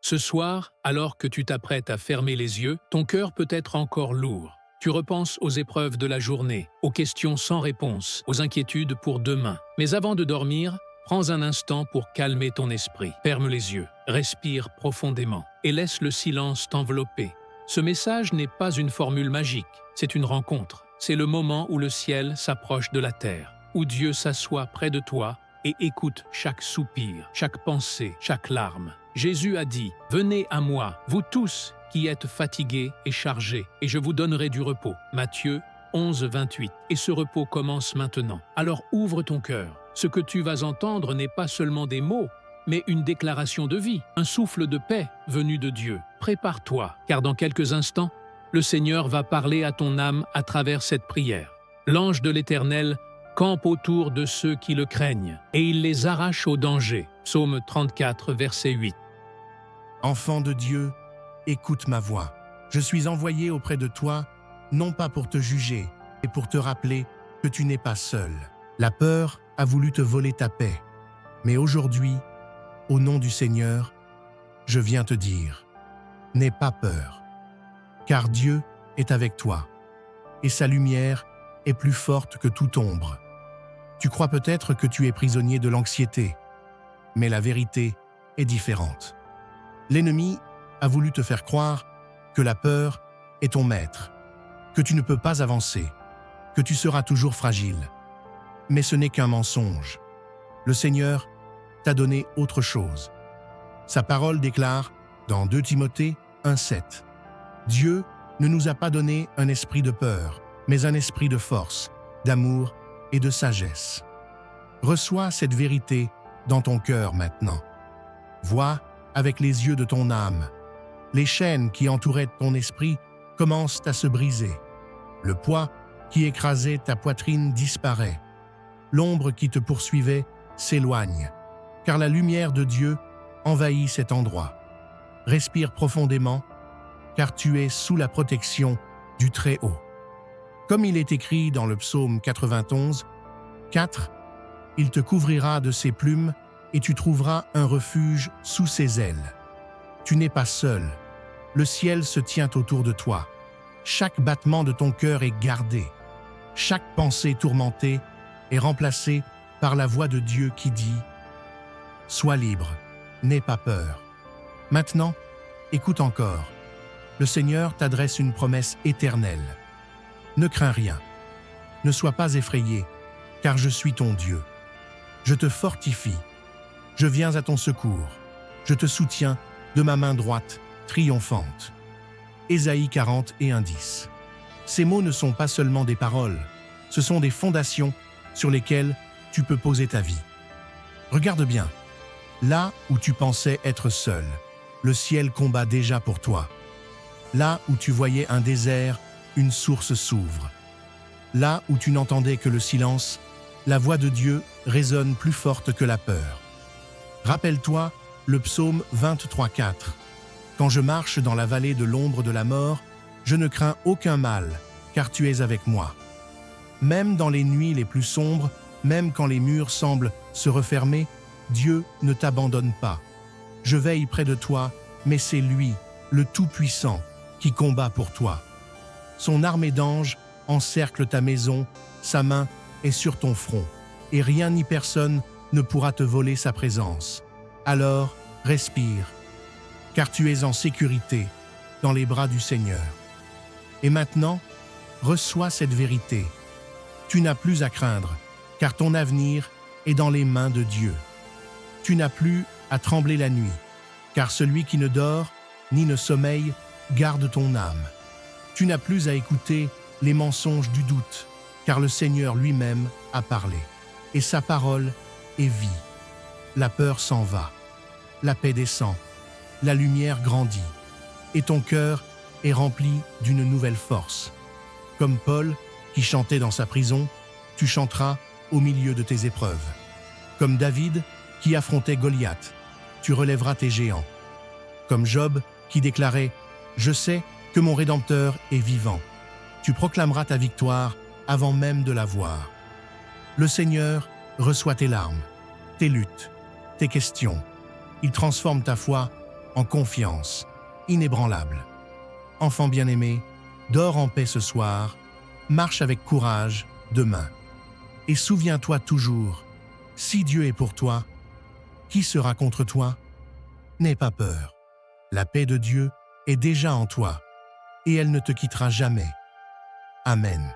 Ce soir, alors que tu t'apprêtes à fermer les yeux, ton cœur peut être encore lourd. Tu repenses aux épreuves de la journée, aux questions sans réponse, aux inquiétudes pour demain. Mais avant de dormir, prends un instant pour calmer ton esprit. Ferme les yeux, respire profondément et laisse le silence t'envelopper. Ce message n'est pas une formule magique, c'est une rencontre. C'est le moment où le ciel s'approche de la terre, où Dieu s'assoit près de toi et écoute chaque soupir, chaque pensée, chaque larme. Jésus a dit « Venez à moi, vous tous qui êtes fatigués et chargés, et je vous donnerai du repos. » Matthieu 11, 28. Et ce repos commence maintenant. Alors ouvre ton cœur. Ce que tu vas entendre n'est pas seulement des mots, mais une déclaration de vie, un souffle de paix venu de Dieu. Prépare-toi, car dans quelques instants, le Seigneur va parler à ton âme à travers cette prière. L'ange de l'Éternel campe autour de ceux qui le craignent, et il les arrache au danger. Psaume 34, verset 8. Enfant de Dieu, écoute ma voix. Je suis envoyé auprès de toi, non pas pour te juger, mais pour te rappeler que tu n'es pas seul. La peur a voulu te voler ta paix. Mais aujourd'hui, au nom du Seigneur, je viens te dire, n'aie pas peur, car Dieu est avec toi, et sa lumière est plus forte que toute ombre. Tu crois peut-être que tu es prisonnier de l'anxiété, mais la vérité est différente. L'ennemi a voulu te faire croire que la peur est ton maître, que tu ne peux pas avancer, que tu seras toujours fragile. Mais ce n'est qu'un mensonge. Le Seigneur t'a donné autre chose. Sa parole déclare, dans 2 Timothée 1,7, « Dieu ne nous a pas donné un esprit de peur, mais un esprit de force, d'amour et de sagesse. » Reçois cette vérité dans ton cœur maintenant. Vois avec les yeux de ton âme. Les chaînes qui entouraient ton esprit commencent à se briser. Le poids qui écrasait ta poitrine disparaît. L'ombre qui te poursuivait s'éloigne, car la lumière de Dieu envahit cet endroit. Respire profondément, car tu es sous la protection du Très-Haut. Comme il est écrit dans le psaume 91, 4, « Il te couvrira de ses plumes et tu trouveras un refuge sous ses ailes. » Tu n'es pas seul. Le ciel se tient autour de toi. Chaque battement de ton cœur est gardé. Chaque pensée tourmentée est remplacée par la voix de Dieu qui dit « Sois libre, n'aie pas peur. » Maintenant, écoute encore. Le Seigneur t'adresse une promesse éternelle. Ne crains rien. Ne sois pas effrayé, car je suis ton Dieu. Je te fortifie. Je viens à ton secours. Je te soutiens de ma main droite triomphante. Ésaïe 40 et 1,10. Ces mots ne sont pas seulement des paroles, ce sont des fondations sur lesquelles tu peux poser ta vie. Regarde bien, là où tu pensais être seul, le ciel combat déjà pour toi. Là où tu voyais un désert, une source s'ouvre. Là où tu n'entendais que le silence, la voix de Dieu résonne plus forte que la peur. Rappelle-toi le psaume 23,4. Quand je marche dans la vallée de l'ombre de la mort, je ne crains aucun mal, car tu es avec moi. Même dans les nuits les plus sombres, même quand les murs semblent se refermer, Dieu ne t'abandonne pas. Je veille près de toi, mais c'est lui, le Tout-Puissant, qui combat pour toi. Son armée d'anges encercle ta maison, sa main est sur ton front, et rien ni personne ne pourra te voler sa présence. Alors, respire, car tu es en sécurité dans les bras du Seigneur. Et maintenant, reçois cette vérité. Tu n'as plus à craindre, car ton avenir est dans les mains de Dieu. Tu n'as plus à trembler la nuit, car celui qui ne dort ni ne sommeille garde ton âme. Tu n'as plus à écouter les mensonges du doute, car le Seigneur lui-même a parlé, et sa parole est vie. La peur s'en va, la paix descend, la lumière grandit, et ton cœur est rempli d'une nouvelle force. Comme Paul, qui chantait dans sa prison, tu chanteras au milieu de tes épreuves. Comme David, qui affrontait Goliath, tu relèveras tes géants. Comme Job, qui déclarait « Je sais que mon Rédempteur est vivant », tu proclameras ta victoire avant même de la voir. Le Seigneur reçoit tes larmes, tes luttes, tes questions. Il transforme ta foi en confiance, inébranlable. Enfant bien-aimé, dors en paix ce soir, marche avec courage demain. Et souviens-toi toujours, si Dieu est pour toi, qui sera contre toi? N'aie pas peur. La paix de Dieu est déjà en toi, et elle ne te quittera jamais. Amen.